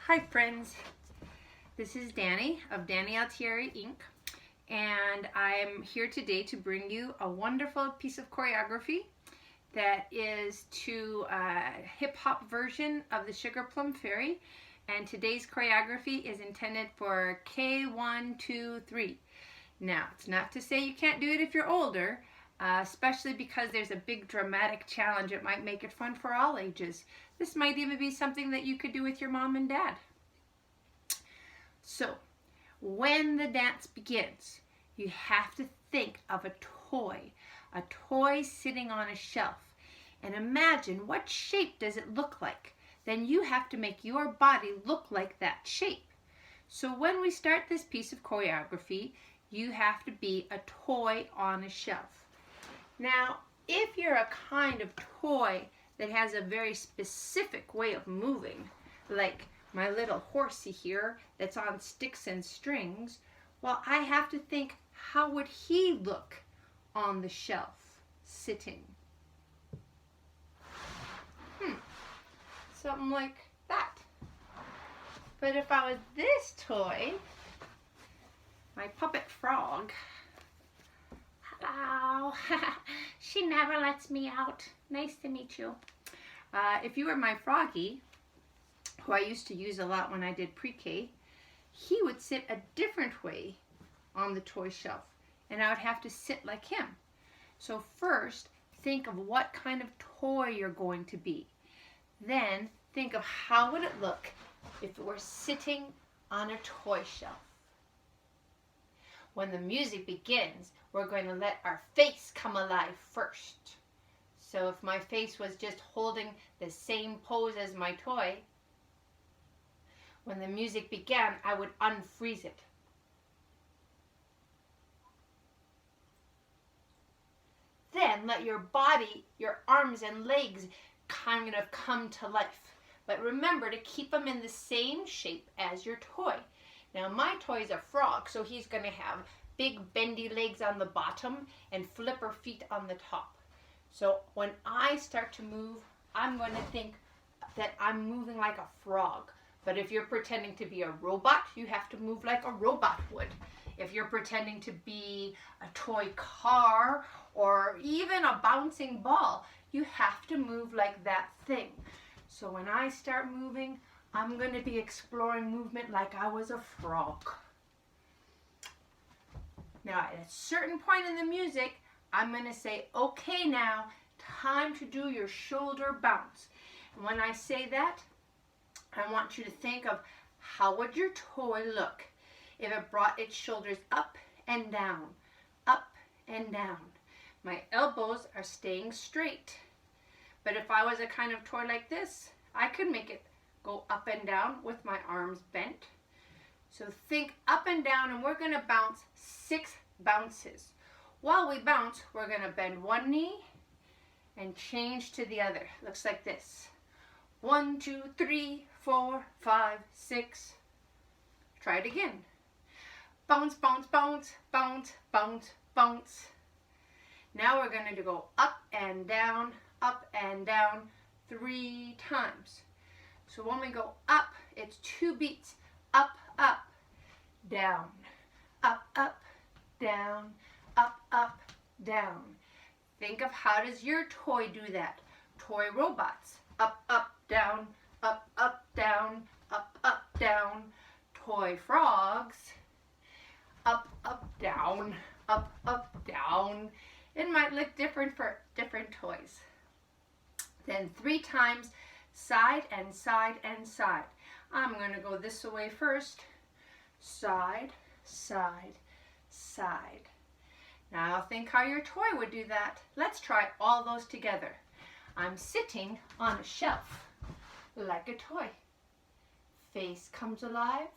Hi friends, this is Dani of Dani Altieri Inc. And I'm here today to bring you a wonderful piece of choreography that is to a hip-hop version of the Sugar Plum Fairy. And today's choreography is intended for K1, 2, 3. Now, it's not to say you can't do it if you're older, especially because there's a big dramatic challenge. It might make it fun for all ages. This might even be something that you could do with your mom and dad. So, when the dance begins, you have to think of a toy sitting on a shelf, and imagine what shape does it look like. Then you have to make your body look like that shape. So when we start this piece of choreography, you have to be a toy on a shelf. Now, if you're a kind of toy that has a very specific way of moving, like my little horsey here that's on sticks and strings, well, I have to think, how would he look on the shelf, sitting? Something like that. But if I was this toy, my puppet frog, hello, she never lets me out. Nice to meet you. If you were my froggy, who I used to use a lot when I did pre-K, he would sit a different way on the toy shelf, and I would have to sit like him. So first, think of what kind of toy you're going to be. Then think of how would it look if it were sitting on a toy shelf. When the music begins, we're going to let our face come alive first. So if my face was just holding the same pose as my toy, when the music began, I would unfreeze it. Then let your body, your arms and legs kind of come to life. But remember to keep them in the same shape as your toy. Now my toy is a frog, so he's going to have big bendy legs on the bottom and flipper feet on the top. So when I start to move, I'm going to think that I'm moving like a frog. But if you're pretending to be a robot, you have to move like a robot would. If you're pretending to be a toy car or even a bouncing ball, you have to move like that thing. So when I start moving, I'm going to be exploring movement like I was a frog. Now at a certain point in the music, I'm going to say, okay now, time to do your shoulder bounce. And when I say that, I want you to think of how would your toy look if it brought its shoulders up and down, up and down. My elbows are staying straight. But if I was a kind of toy like this, I could make it go up and down with my arms bent. So think up and down, and we're going to bounce 6 bounces. While we bounce, we're going to bend one knee and change to the other. Looks like this. 1, 2, 3, 4, 5, 6. Try it again. Bounce, bounce, bounce, bounce, bounce, bounce. Now we're going to go up and down 3 times. So when we go up, it's 2 beats. Up, up, down, up, up, down, up, up, down. Think of how does your toy do that? Toy robots. Up, up, down, up, up, down, up, up, down. Toy frogs. Up, up, down, up, up, down. It might look different for different toys. Then 3 times, side and side and side. I'm going to go this way first. Side, side, side. Now think how your toy would do that. Let's try all those together. I'm sitting on a shelf like a toy. Face comes alive.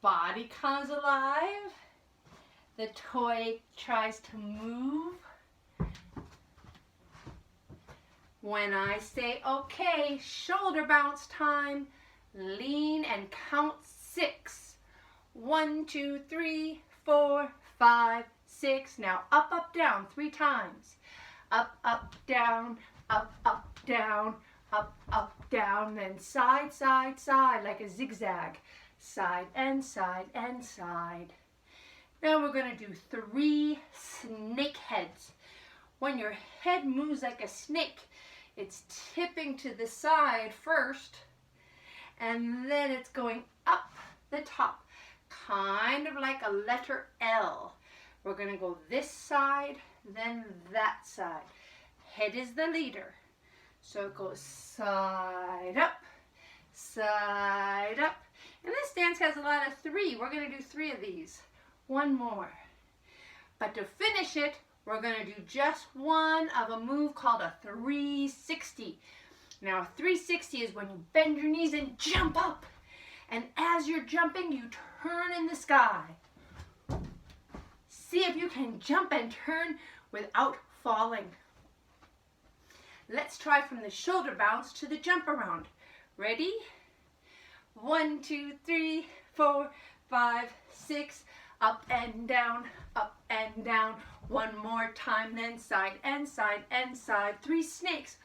Body comes alive. The toy tries to move. When I say, okay, shoulder bounce time, lean and count 6. 1, 2, 3, 4, 5, 6. Now up, up, down 3 times. Up, up, down, up, up, down, up, up, down, then side, side, side, like a zigzag. Side and side and side. Now we're going to do 3 snake heads. When your head moves like a snake, it's tipping to the side first, and then it's going up the top, kind of like a letter L. We're going to go this side, then that side. Head is the leader. So it goes side up, side up. And this dance has a lot of 3. We're going to do 3 of these. 1 more. But to finish it, we're going to do just one of a move called a 360. Now a 360 is when you bend your knees and jump up. And as you're jumping, you turn in the sky. See if you can jump and turn without falling. Let's try from the shoulder bounce to the jump around. Ready? 1, 2, 3, 4, 5, 6. Up and down, up and down. 1 more time, then side and side and side. 3 snakes.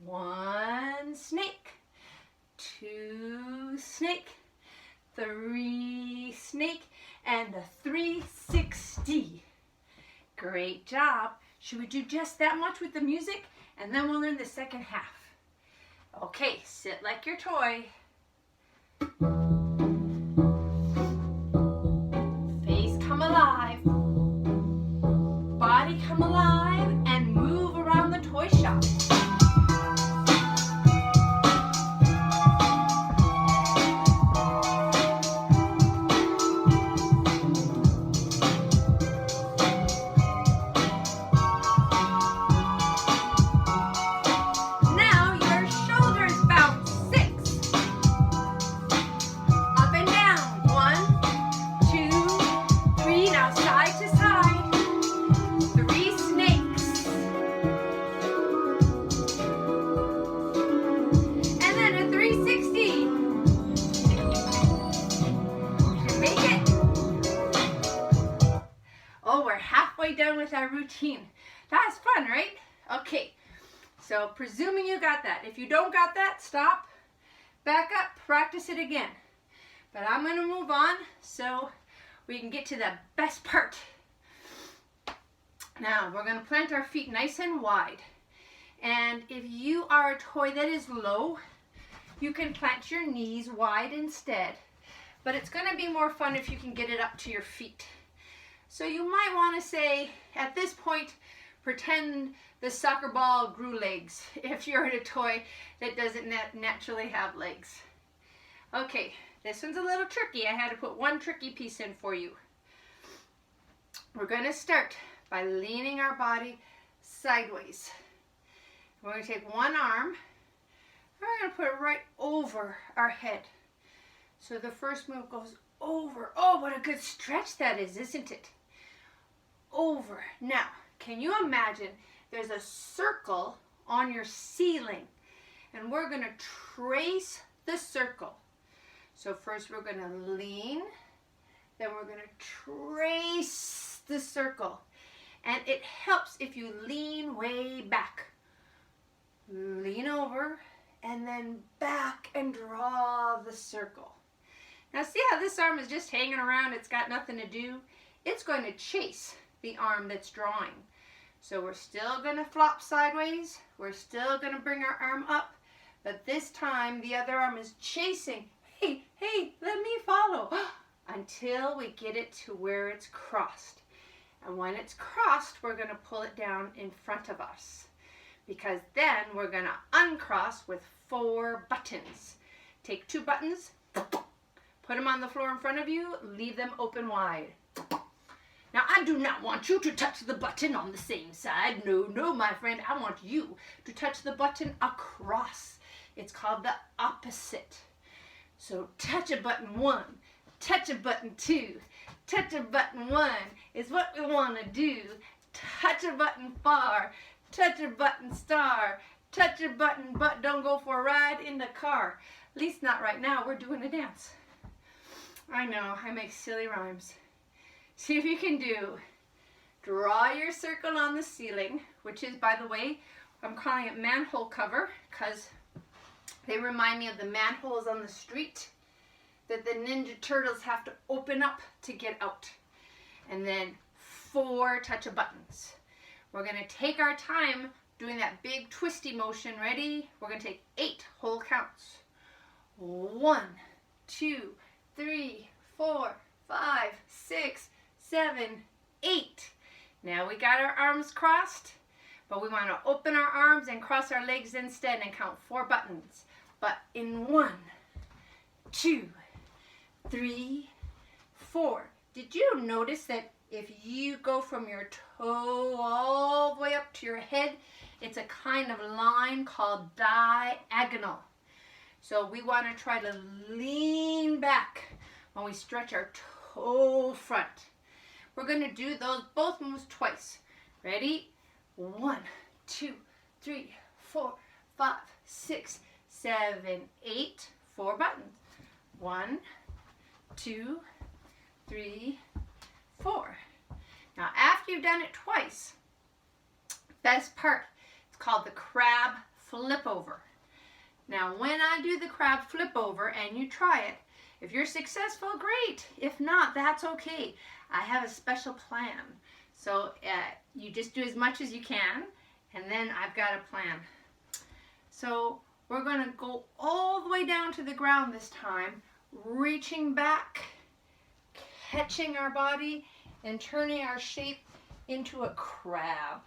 1 snake. 2 snake. 3 snake. And a 360. Great job. Should we do just that much with the music? And then we'll learn the second half. Okay, sit like your toy. Face come alive. Body come alive and move around the toy shop. Done with our routine. That's fun, right? Okay, so presuming you got that. If you don't got that, stop, back up, practice it again. But I'm going to move on so we can get to the best part. Now, we're going to plant our feet nice and wide. And if you are a toy that is low, you can plant your knees wide instead. But it's going to be more fun if you can get it up to your feet. So you might want to say, at this point, pretend the soccer ball grew legs if you're in a toy that doesn't naturally have legs. Okay, this one's a little tricky. I had to put 1 tricky piece in for you. We're going to start by leaning our body sideways. We're going to take 1 arm, and we're going to put it right over our head. So the first move goes over. Oh, what a good stretch that is, isn't it? Over. Now, can you imagine there's a circle on your ceiling, and we're going to trace the circle. So first we're going to lean, then we're going to trace the circle. And it helps if you lean way back. Lean over, and then back and draw the circle. Now see how this arm is just hanging around, it's got nothing to do? It's going to chase the arm that's drawing. So we're still going to flop sideways, we're still going to bring our arm up, but this time the other arm is chasing. Hey, hey, let me follow, until we get it to where it's crossed. And when it's crossed, we're going to pull it down in front of us, because then we're going to uncross with 4 buttons. Take 2 buttons, put them on the floor in front of you, leave them open wide. Now, I do not want you to touch the button on the same side. No, no, my friend. I want you to touch the button across. It's called the opposite. So touch a button 1, touch a button 2, touch a button 1 is what we want to do. Touch a button far, touch a button star, touch a button but don't go for a ride in the car. At least not right now. We're doing a dance. I know, I make silly rhymes. See if you can do, draw your circle on the ceiling, which is, by the way, I'm calling it manhole cover, because They remind me of the manholes on the street that the Ninja Turtles have to open up to get out. And then 4 touch of buttons. We're going to take our time doing that big twisty motion. Ready? We're going to take 8 whole counts. 1, 2, 3, 4, 5, 6, 7, 8. Now we got our arms crossed, but we want to open our arms and cross our legs instead and count 4 buttons. But in 1, 2, 3, 4. Did you notice that if you go from your toe all the way up to your head, it's a kind of line called diagonal. So we want to try to lean back when we stretch our toe front. We're going to do those both moves twice. Ready? 1, 2, 3, 4, 5, 6, 7, 8. 4 buttons. 1, 2, 3, 4. Now after you've done it twice, best part, it's called the crab flip over. Now when I do the crab flip over and you try it, if you're successful, great. If not, that's okay. I have a special plan. So you just do as much as you can, and then I've got a plan. So we're going to go all the way down to the ground this time, reaching back, catching our body, and turning our shape into a crab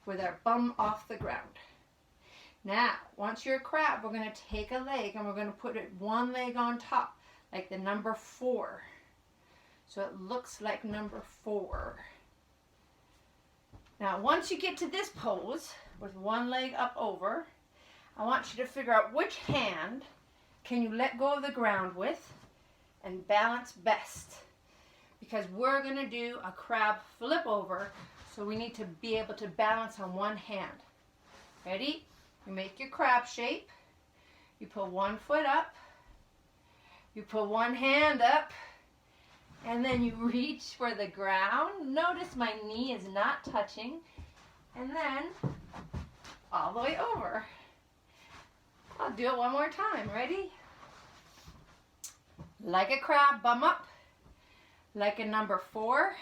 with our bum off the ground. Now, once you're a crab, we're going to take a leg and we're going to put it one leg on top, like the number 4. So it looks like number 4. Now, once you get to this pose with one leg up over, I want you to figure out which hand can you let go of the ground with and balance best. Because we're going to do a crab flip over, so we need to be able to balance on one hand. Ready? You make your crab shape. You put one foot up. You put one hand up. And then you reach for the ground. Notice my knee is not touching. And then all the way over. I'll do it one more time. Ready? Like a crab, bum up. Like a number 4.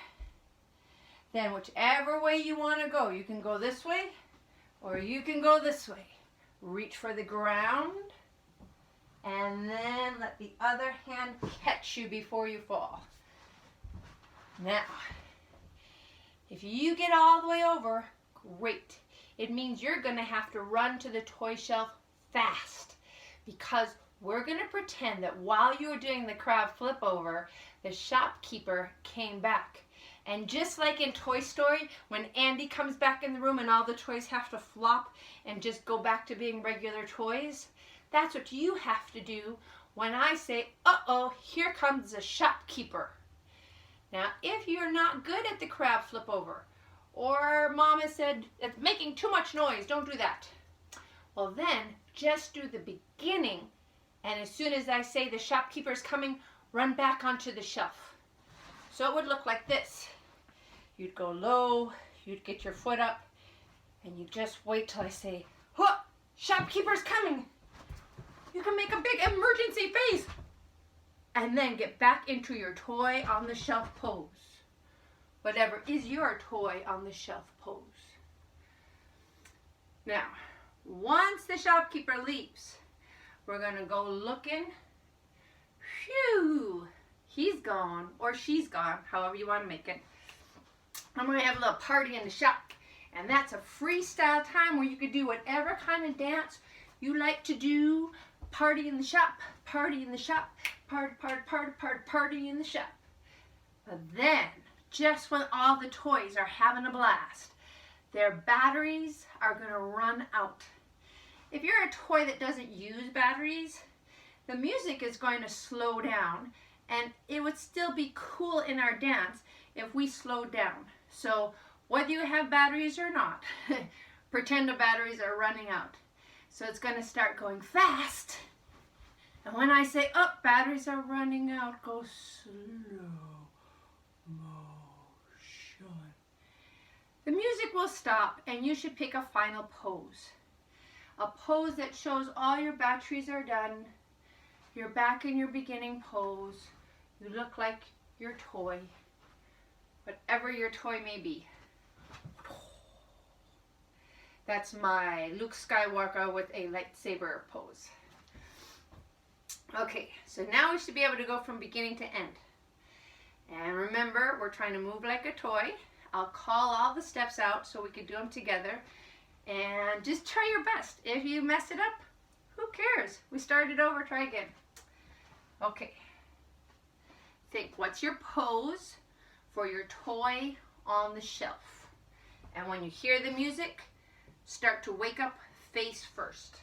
Then whichever way you want to go. You can go this way or you can go this way. Reach for the ground. And then let the other hand catch you before you fall. Now, if you get all the way over, great. It means you're going to have to run to the toy shelf fast, because we're going to pretend that while you were doing the crab flip over, the shopkeeper came back. And just like in Toy Story, when Andy comes back in the room and all the toys have to flop and just go back to being regular toys, that's what you have to do when I say, uh-oh, here comes the shopkeeper. Now, if you're not good at the crab flip over, or Mama said, it's making too much noise, don't do that. Well then, just do the beginning, and as soon as I say the shopkeeper's coming, run back onto the shelf. So it would look like this. You'd go low, you'd get your foot up, and you just wait till I say, huh, shopkeeper's coming. You can make a big emergency face. And then get back into your toy on the shelf pose. Whatever is your toy on the shelf pose. Now, once the shopkeeper leaves, we're going to go looking. Phew, he's gone, or she's gone, however you want to make it. I'm going to have a little party in the shop. And that's a freestyle time where you could do whatever kind of dance you like to do. Party in the shop, party in the shop, party, party, party, party, party in the shop. But then, just when all the toys are having a blast, their batteries are going to run out. If you're a toy that doesn't use batteries, the music is going to slow down, and it would still be cool in our dance if we slowed down. So whether you have batteries or not, pretend the batteries are running out. So it's going to start going fast. And when I say, oh, batteries are running out, go slow motion. The music will stop and you should pick a final pose. A pose that shows all your batteries are done. You're back in your beginning pose. You look like your toy, whatever your toy may be. That's my Luke Skywalker with a lightsaber pose. Okay, so now we should be able to go from beginning to end. And remember, we're trying to move like a toy. I'll call all the steps out so we can do them together. And just try your best. If you mess it up, who cares? We started over, try again. Okay. Think, what's your pose for your toy on the shelf? And when you hear the music, start to wake up face first.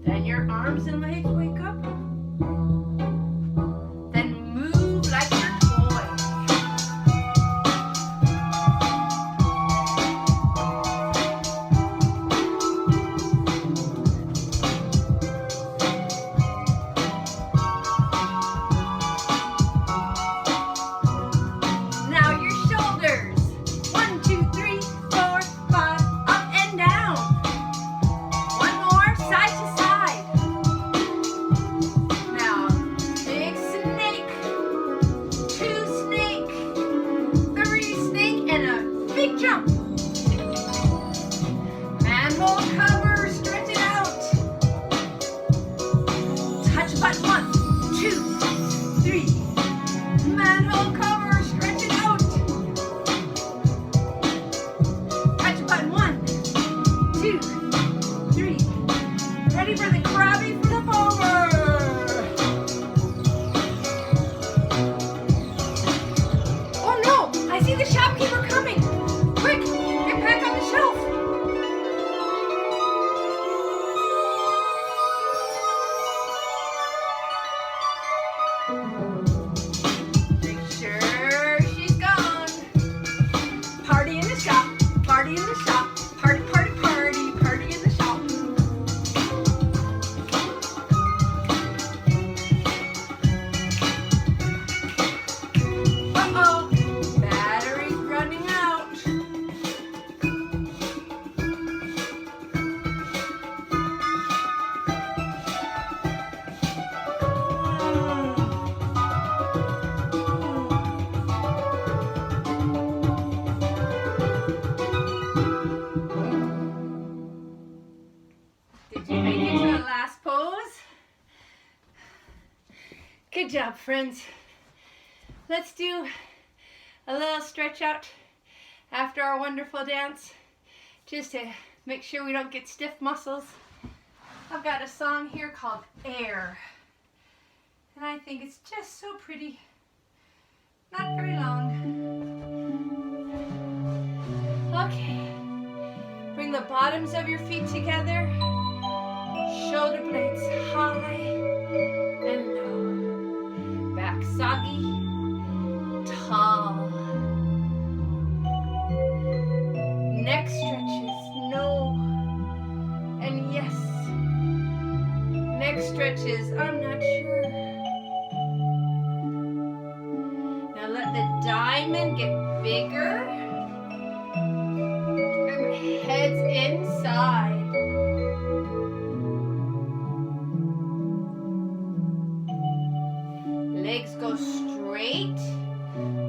Then your arms and legs wake up. Then move like your toy. Now your shoulders. 1, 2, 3, 4, 5, up and down. One more, side to side. Now, big snake, 2 snake, 3 snake, and a big jump. Manhole cover, stretch it out. Touch button 1, 2, 3. Manhole cover, stretch it out. Touch button 1, 2, 3. Ready for the Krabby flip over. Oh no, I see the shopkeeper coming. Quick, get back on the shelf. Make sure she's gone. Party in the shop, party in the shop, party, party, party, party in the shop. Uh-oh, battery's running out. Did you make it to the last pose? Good job, friends. Let's do a little stretch out after our wonderful dance, just to make sure we don't get stiff muscles. I've got a song here called Air, and I think it's just so pretty. Not very long. Okay, bring the bottoms of your feet together, shoulder blades high and low, back soggy, tall, neck stretches, no, and yes, neck stretches, I'm not sure. Now let the diamond get bigger, and heads inside. Legs go straight.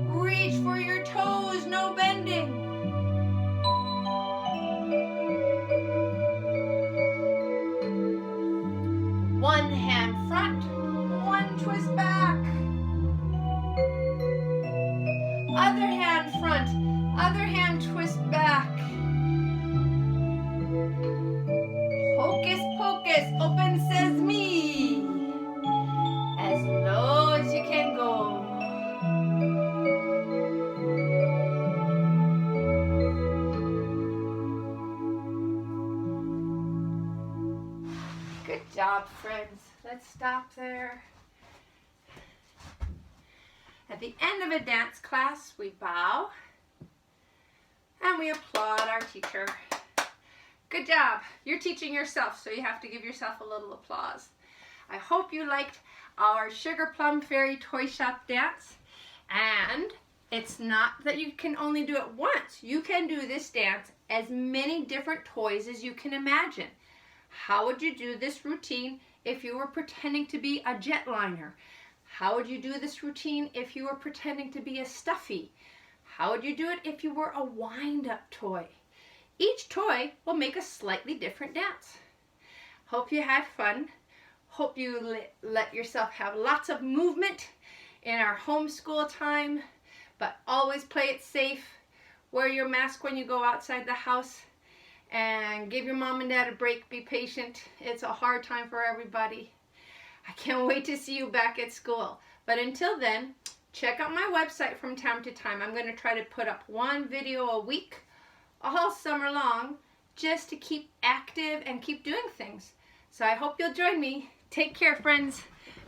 Reach for your toes, no bending. One hand front, one twist back. Other hand front, other hand twist back. Hocus pocus, open sesame. As low as you can go. Good job, friends. Let's stop there. At the end of a dance class, we bow and we applaud our teacher. Good job. You're teaching yourself, so you have to give yourself a little applause. I hope you liked our Sugar Plum Fairy Toy Shop dance. And It's not that you can only do it once. You can do this dance as many different toys as you can imagine. How would you do this routine if you were pretending to be a jetliner? How would you do this routine if you were pretending to be a stuffy? How would you do it if you were a wind-up toy? Each toy will make a slightly different dance. Hope you had fun. Hope you let yourself have lots of movement in our homeschool time, but always play it safe. Wear your mask when you go outside the house, and give your mom and dad a break. Be patient. It's a hard time for everybody. I can't wait to see you back at school. But until then, check out my website from time to time. I'm going to try to put up one video a week all summer long just to keep active and keep doing things. So I hope you'll join me. Take care, friends.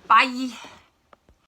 Bye.